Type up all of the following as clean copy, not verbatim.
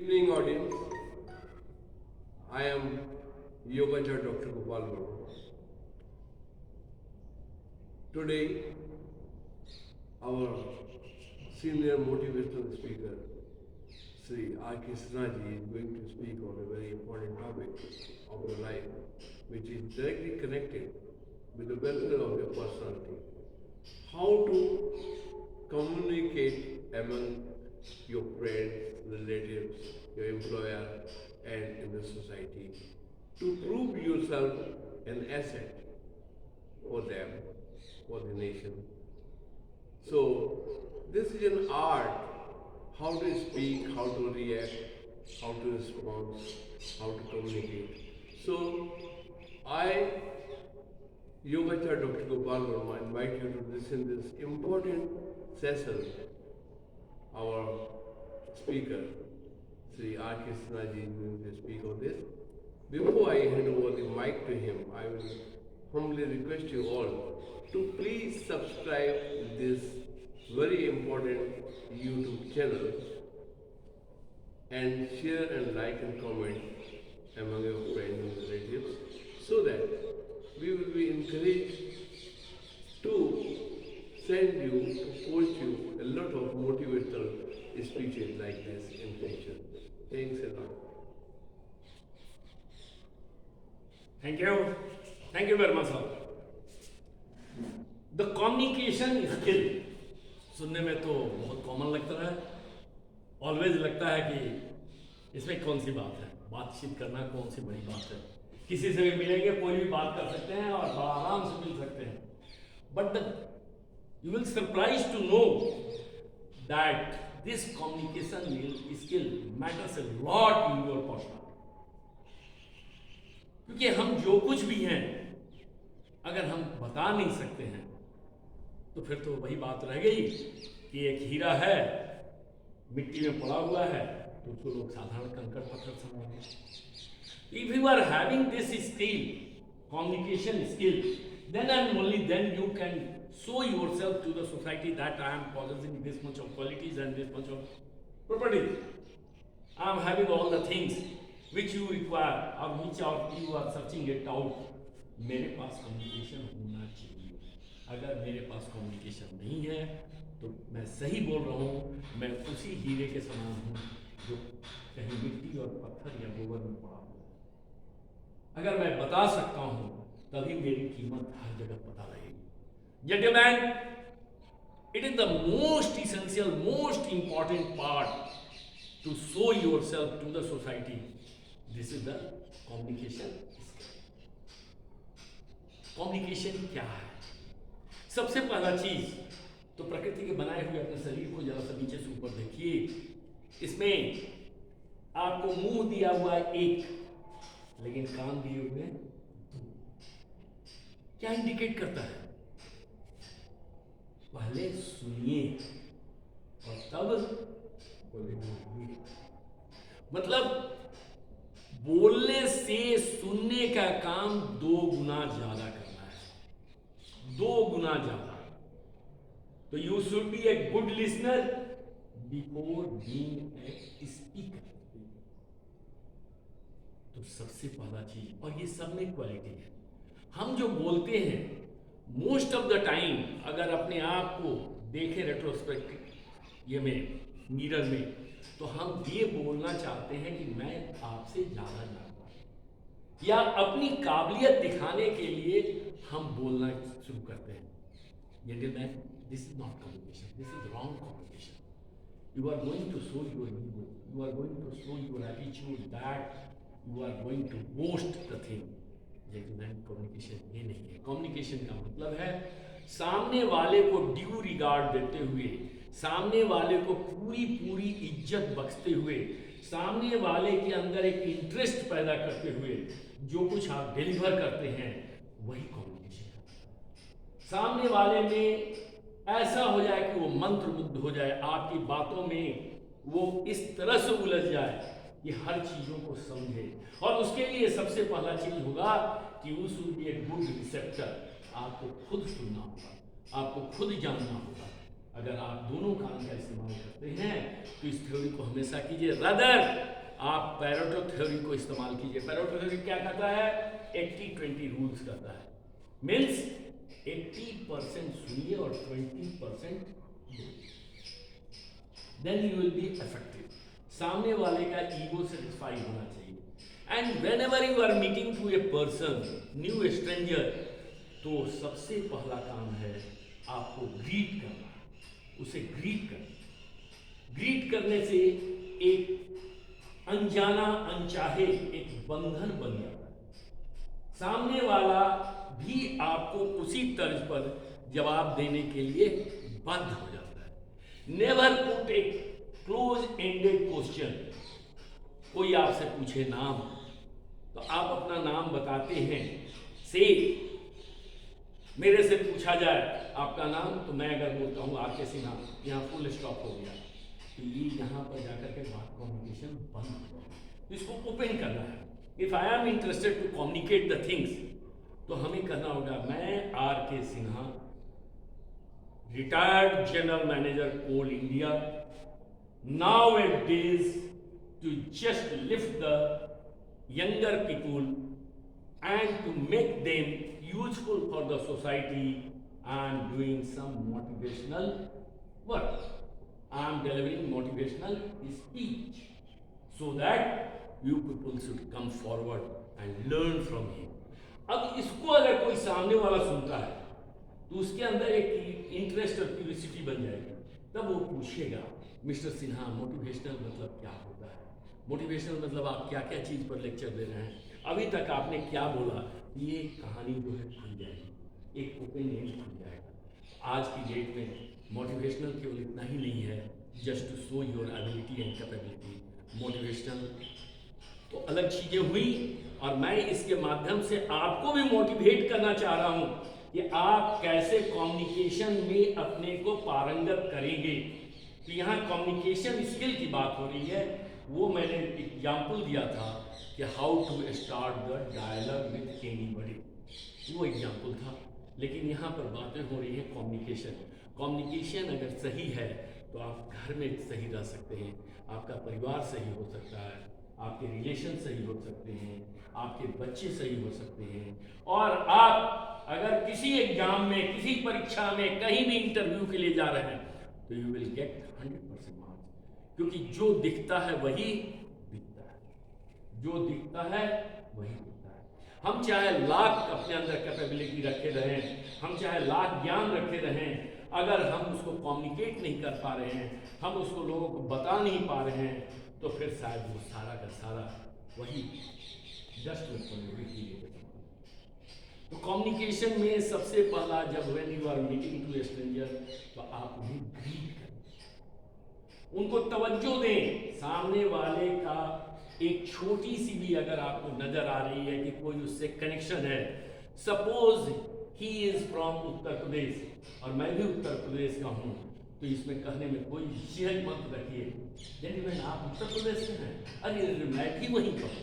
Evening audience, I am Yogacha Dr. Gopal Verma. Today, our senior motivational speaker, Sri R.K. Sinaji, is going to speak on a very important topic of your life, which is directly connected with the welfare of your personality. How to communicate among your friends, relatives, your employer, and in the society to prove yourself an asset for them, for the nation. So, this is an art how to speak, how to react, how to respond, how to communicate. So, I, Yogacha Dr. Gopal Verma, invite you to listen to this important session. Our speaker, Sri R.K. Sinaji, is going to speak on this. Before I hand over the mic to him, I will humbly request you all to please subscribe this very important YouTube channel and share and like and comment among your friends and relatives so that we will be encouraged to send you, to post you a lot of motivational speeches like this in future. Thanks a lot. Thank you. Thank you very much, sir. The communication skill सुनने में तो बहुत common लगता है. Always लगता है कि इसमें कौन सी बात है, बातचीत करना कौन सी बड़ी बात है. किसी से भी मिलेंगे, कोई भी बात कर सकते हैं और बड़ा आराम से मिल सकते हैं. But you will surprise to know that this communication skill matters a lot in your personality. क्योंकि हम जो कुछ भी हैं अगर हम बता नहीं सकते हैं तो फिर तो वही बात रह गई कि एक हीरा है मिट्टी में पड़ा हुआ है तो उसको लोग साधारण कंकड़ पत्थर समझेंगे. If you are having this skill, communication skill, then and only then you can show yourself to the society that I am possessing this much of qualities and this much of properties. I am having all the things which you require or which of you are searching it out. मेरे पास communication होना चाहिए. अगर मेरे पास communication नहीं है तो मैं सही बोल रहा हूँ, मैं उसी हीरे के समान हूँ जो कहीं मिट्टी और पत्थर या गोबर में पड़ा हुआ है. अगर मैं बता सकता हूँ तभी मेरी कीमत हर जगह पता रहेगी. Gentlemen, it is the most essential, most important part to show yourself to the society. This is the communication skill. Communication क्या है? सबसे पहला चीज तो प्रकृति के बनाए हुए अपने शरीर को जरा सा नीचे से ऊपर देखिए. इसमें आपको मुंह दिया हुआ एक, लेकिन कान दिए हुए दो. क्या इंडिकेट करता है? पहले सुनिए और तब बोलिए. मतलब बोलने से सुनने का काम 2 गुना ज्यादा करना है, 2 गुना ज्यादा. तो you should be a good listener before being a speaker. तो सबसे पहला चीज, और ये सब में क्वालिटी है. हम जो बोलते हैं मोस्ट ऑफ द टाइम अगर अपने आप को देखें रेट्रोस्पेक्टिव ये में मिरर में, तो हम ये बोलना चाहते हैं कि मैं आपसे ज़्यादा जानता हूँ, या अपनी काबिलियत दिखाने के लिए हम बोलना शुरू करते हैं. Gentlemen, this is not communication. This is wrong communication. You are going to show your ego. You are going to show your attitude that you are going to boast the thing. Gentlemen, communication ये नहीं है. Communication का मतलब है सामने वाले को due regard देते हुए, सामने वाले को पूरी पूरी इज्जत बख्शते हुए, सामने वाले के अंदर एक इंटरेस्ट पैदा करते हुए जो कुछ आप डिलीवर करते हैं वही कम्युनिकेशन है. सामने वाले में ऐसा हो जाए कि वो मंत्रमुग्ध हो जाए, आपकी बातों में वो इस तरह से उलझ जाए कि हर चीज़ों को समझे. और उसके लिए सबसे पहला चीज होगा कि you should be a good receptor. आपको खुद सुनना होगा, आपको खुद जानना होगा अगर आप दोनों कान का इस्तेमाल करते हैं तो इस थ्योरी को हमेशा कीजिए। रदर आप पैरेटो थ्योरी को इस्तेमाल कीजिए। पैरेटो थ्योरी क्या कहता है? 80-20 रूल्स करता है। मीन्स 80% सुनिए और 20% then you will be effective. सामने वाले का ईगो सेटिस्फाई होना चाहिए। And whenever you are meeting to a person, new stranger, तो सबसे पहला काम है आपको ग्रीट करना, उसे ग्रीट करना। ग्रीट करने से एक अनजाना अनचाहे एक बंधन बन जाता है। सामने वाला भी आपको उसी तर्ज पर जवाब देने के लिए बाध्य हो जाता है। नेवर पुट ए क्लोज एंडेड क्वेश्चन। कोई आपसे पूछे नाम, तो आप अपना नाम बताते हैं। से मेरे से पूछा जाए आपका नाम, तो मैं अगर बोलता हूँ आरके सिन्हा, यहाँ फुल स्टॉप हो गया, तो ये यहाँ पर जाकर के बात कम्युनिकेशन बंद हो गया। तो इसको ओपन करना है। If I am interested to communicate the things, तो हमें करना होगा, मैं R K Sinha, retired general manager Coal India, nowadays to just lift the younger people and to make them useful for the society. I am doing some motivational work. I am delivering motivational speech so that you people should come forward and learn from him. अब इसको अगर कोई सामने वाला सुनता है तो उसके अंदर एक इंटरेस्ट और क्यूरियोसिटी बन जाएगी। तब वो पूछेगा, मिस्टर सिन्हा, मोटिवेशनल मतलब क्या होता है? मोटिवेशनल मतलब आप क्या क्या चीज़ पर लेक्चर दे रहे हैं? अभी तक आपने क्या बोला? ये कहानी जो है खुल जाएगी, एक ओपन एंड खुल जाएगा। आज की डेट में मोटिवेशनल केवल इतना ही नहीं है, just to show your ability and capability. Motivational तो अलग चीज़ें हुई, और मैं इसके माध्यम से आपको भी मोटिवेट करना चाह रहा हूँ कि आप कैसे कम्युनिकेशन में अपने को पारंगत करेंगे। तो यहाँ कम्युनिकेशन स्किल की बात हो रही है। वो मैंने एग्जाम्पल दिया था कि how to start the dialogue with anybody, वो एग्जाम्पल था। लेकिन यहाँ पर बातें हो रही हैं कम्युनिकेशन। कम्युनिकेशन अगर सही है तो आप घर में सही रह सकते हैं, आपका परिवार सही हो सकता है, आपके रिलेशन सही हो सकते हैं, आपके बच्चे सही हो सकते हैं, और आप अगर किसी एग्जाम में, किसी परीक्षा में, कहीं भी इंटरव्यू के लिए जा रहे हैं तो यू विल गेट 100% मार्क्स। क्योंकि जो दिखता है वही दिखता है, जो दिखता है वही दिखता है। हम चाहे लाख अपने अंदर कैपेबिलिटी रखे रहें, हम चाहे लाख ज्ञान रखे रहें, अगर हम उसको कम्युनिकेट नहीं कर पा रहे हैं, हम उसको लोगों को बता नहीं पा रहे हैं, तो फिर शायद वो सारा का सारा वही जस्ट है। तो कम्युनिकेशन में सबसे पहला, जब when you are meeting to a stranger, तो आप उन्हें ग्रीट करें, उनको तवज्जो दें। सामने वाले का एक छोटी सी भी अगर आपको नजर आ रही है कि कोई उससे कनेक्शन है, suppose he is from Uttar Pradesh और मैं भी उत्तर प्रदेश का हूँ, तो इसमें कहने में कोई झिझक मत रखिए, जेंटलमैन आप उत्तर प्रदेश के हैं? अरे मैं भी वहीं का हूँ।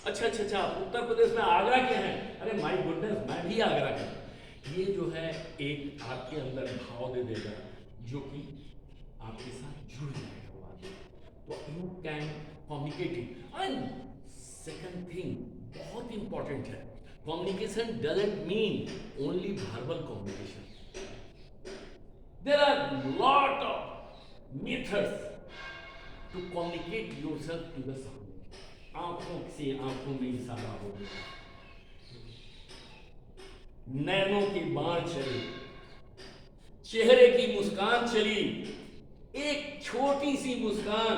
अच्छा, उत्तर प्रदेश में आगरा के हैं? अरे माय गुडनेस, मैं भी आगरा का हूँ। ये जो है एक आपके अंदर भाव दे देगा जो कि आपके साथ जुड़ जाएगा बात, तो you can communicate it. And second thing बहुत इंपॉर्टेंट है, communication doesn't mean only verbal communication. There are lot of methods to communicate yourself to the सामने। आंखों से आंखों में इशारा हो गया, नैनों की बाण चली, चेहरे की मुस्कान चली। एक छोटी सी मुस्कान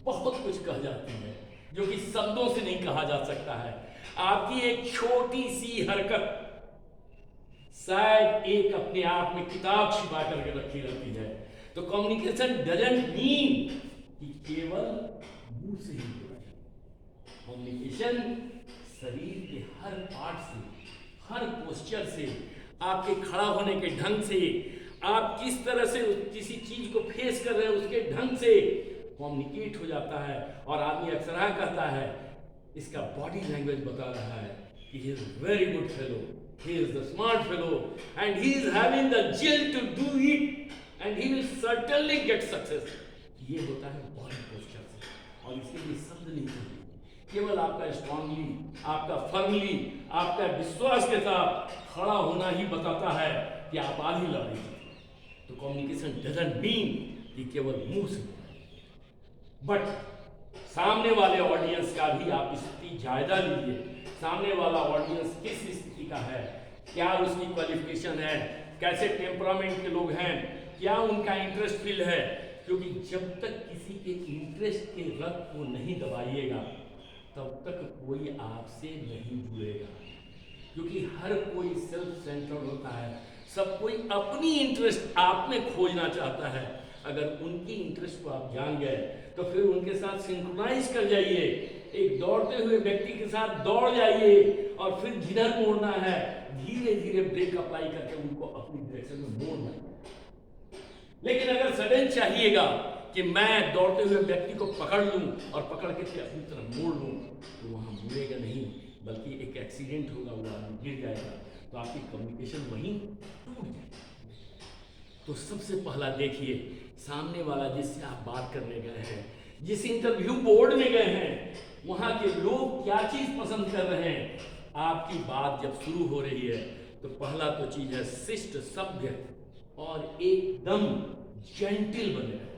बहुत कुछ कह जाती है, जो कि शब्दों से नहीं कहा जा सकता है। आपकी एक छोटी सी हरकत शायद एक अपने आप में किताब छिपा करके रखी रहती है। तो कम्युनिकेशन डजंट मीन कि केवल मुंह से ही हो रहा है। कम्युनिकेशन शरीर के हर पार्ट से, हर पोस्चर से, आपके खड़ा होने के ढंग से, आप किस तरह से किसी चीज को फेस कर रहे हैं उसके ढंग से कम्युनिकेट हो जाता है। और आदमी अक्सर कहता है, इसका बॉडी लैंग्वेज बता रहा है कि he is very good fellow, he is the smart fellow and he is having the zeal to do it and he will certainly get success. ये होता है बॉडी पोस्चर से, और इसके लिए शब्द नहीं चाहिए, केवल आपका स्ट्रांगली, आपका फर्मली, आपका विश्वास के साथ खड़ा होना ही बताता है कि आप आधी लड़ाई जीते। तो कम्युनिकेशन डजंट मीन कि केवल मुंह से, बट सामने वाले ऑडियंस का भी आप स्थिति जायजा लीजिए। सामने वाला ऑडियंस किस स्थिति का है, क्या उसकी क्वालिफिकेशन है, कैसे टेम्परामेंट के लोग हैं, क्या उनका इंटरेस्ट फील्ड है, क्योंकि जब तक किसी के इंटरेस्ट के रग को नहीं दबाइएगा तब तक कोई आपसे नहीं जुड़ेगा, क्योंकि हर कोई सेल्फ सेंटर्ड होता है, सब कोई अपनी इंटरेस्ट आप में खोजना चाहता है। अगर उनकी इंटरेस्ट को आप जान गए तो फिर उनके साथ सिंक्रोनाइज कर जाइए, एक दौड़ते हुए व्यक्ति के साथ दौड़ जाइए, और फिर जिधर मोड़ना है धीरे धीरे ब्रेक अप्लाई करके उनको अपनी डायरेक्शन में मोड़ना है। लेकिन अगर सडन चाहिएगा कि मैं दौड़ते हुए व्यक्ति को पकड़ लूं और पकड़ के अपनी तरफ मोड़ लूं, तो वहां मुड़ेगा नहीं, बल्कि एक एक्सीडेंट होगा, वो आदमी गिर जाएगा, तो आपकी कम्युनिकेशन वहीं टूट जाएगी। तो सबसे पहला देखिए, सामने वाला जिससे आप बात करने गए हैं, जिस इंटरव्यू बोर्ड में गए हैं, वहां के लोग क्या चीज पसंद कर रहे हैं। आपकी बात जब शुरू हो रही है तो पहला तो चीज है शिष्ट, सभ्य और एकदम जेंटिल बने रहे।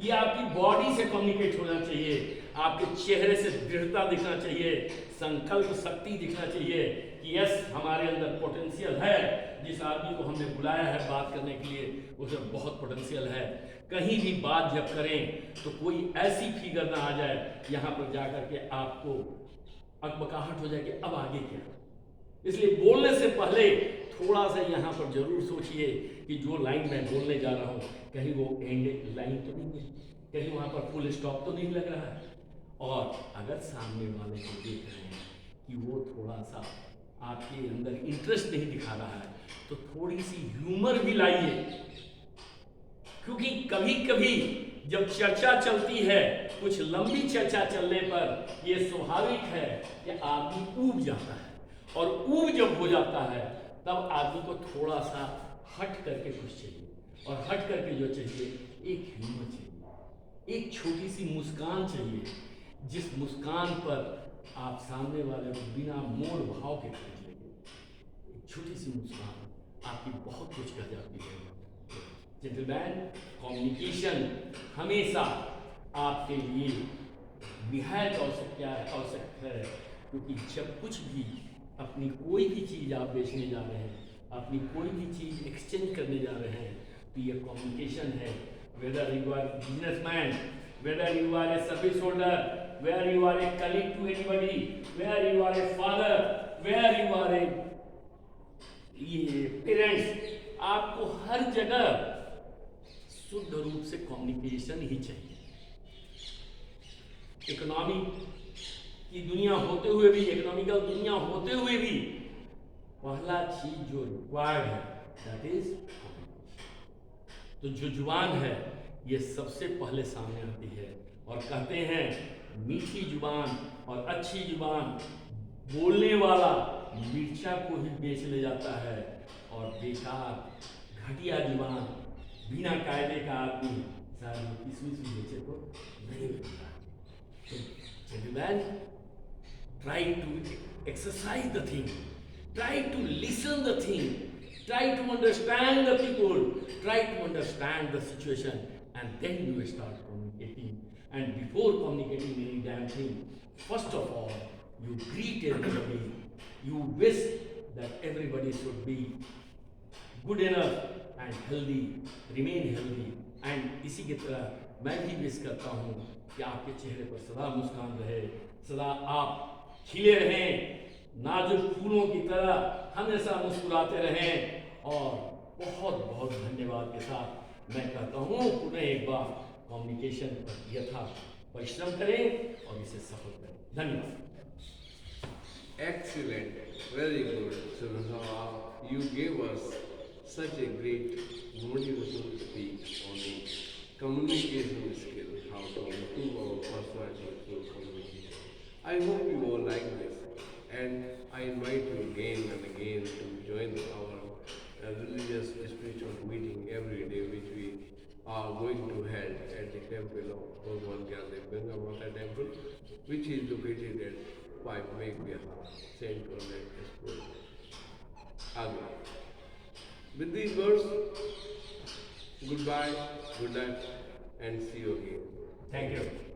ये आपकी बॉडी से कम्युनिकेट होना चाहिए, आपके चेहरे से दृढ़ता दिखना चाहिए, संकल्प शक्ति दिखना चाहिए कि यस, हमारे अंदर पोटेंशियल है। जिस आदमी को हमने बुलाया है बात करने के लिए, उसमें बहुत पोटेंशियल है। कहीं भी बात जब करें तो कोई ऐसी फिगर ना आ जाए यहाँ पर जाकर के आपको अकबकाहट हो जाए कि अब आगे क्या। इसलिए बोलने से पहले थोड़ा सा यहाँ पर जरूर सोचिए कि जो लाइन मैं बोलने जा रहा हूँ कहीं वो एंड लाइन तो नहीं है, कहीं वहाँ पर फुल स्टॉप तो नहीं लग रहा है। और अगर सामने वाले को देख रहे हैं कि वो थोड़ा सा आपके अंदर इंटरेस्ट नहीं दिखा रहा है, तो थोड़ी सी ह्यूमर भी लाइए, क्योंकि कभी कभी जब चर्चा चलती है, कुछ लंबी चर्चा चलने पर यह स्वाभाविक है कि आदमी ऊब जाता है, और ऊब जब हो जाता है तब आदमी को थोड़ा सा हट करके कुछ चाहिए, और हट करके जो चाहिए एक ह्यूमर चाहिए, एक छोटी सी मुस्कान चाहिए, जिस मुस्कान पर आप सामने वाले को बिना मोड़ भाव के खरीद लेंगे। एक छोटी सी मुस्कान आपकी बहुत कुछ कर जाती है। जेंटलमैन, कम्युनिकेशन हमेशा आपके लिए निहायत आवश्यक है, क्योंकि जब कुछ भी अपनी कोई भी चीज़ आप बेचने जा रहे हैं, अपनी कोई भी चीज़ एक्सचेंज करने जा रहे हैं, तो ये कम्युनिकेशन है। Whether you are businessman, whether you are a service holder, where you are a colleague to anybody, where you are a father, where you are a parents, आपको हर जगह शुद्ध रूप से कम्युनिकेशन ही चाहिए। इकोनॉमी की दुनिया होते हुए भी, इकोनॉमिकल दुनिया होते हुए भी, पहला चीज जो रिक्वायर्ड है दैट इज कम्युनिकेशन। तो जो जुबान है ये सबसे पहले सामने आती है, और कहते हैं मीठी जुबान और अच्छी जुबान, बोलने वाला मिर्चा को ही बेच ले जाता है, और बेकार घटिया जुबान बिना कायदे का आदमी शायद वो किसमिस भी बेचे तो नहीं बेचता। तो gentleman, try to exercise the thing, try to listen the thing, try to understand the people, try to understand the situation, and then you start communicating. And before communicating any damn thing, first of all, you greet everybody, you wish that everybody should be good enough and healthy, remain healthy. And इसी की तरह मैं भी wish करता हूँ कि आपके चेहरे पर सदा मुस्कान रहे, सदा आप खिले रहें, नाजुक फूलों की तरह हमेशा मुस्कुराते रहें। और बहुत बहुत धन्यवाद के साथ मैं कहता हूँ पुनः एक बार, कम्युनिकेशन पर यथा परिश्रम करें और इसे सफल करें। धन्यवाद। Excellent, very good, Sunasava. You gave us such a great motivational speech on the communication skill, how to improve our personality through communication. I hope you all like this, and I invite you again and again to join our religious spiritual meeting every day, which we are going to held at the temple of Bhagwan Gyandev Ganga Mata temple, which is located at 5 Megh Vihar, Saint Conrad School, Agra. With these words, goodbye, good night, and see you again. Thank you.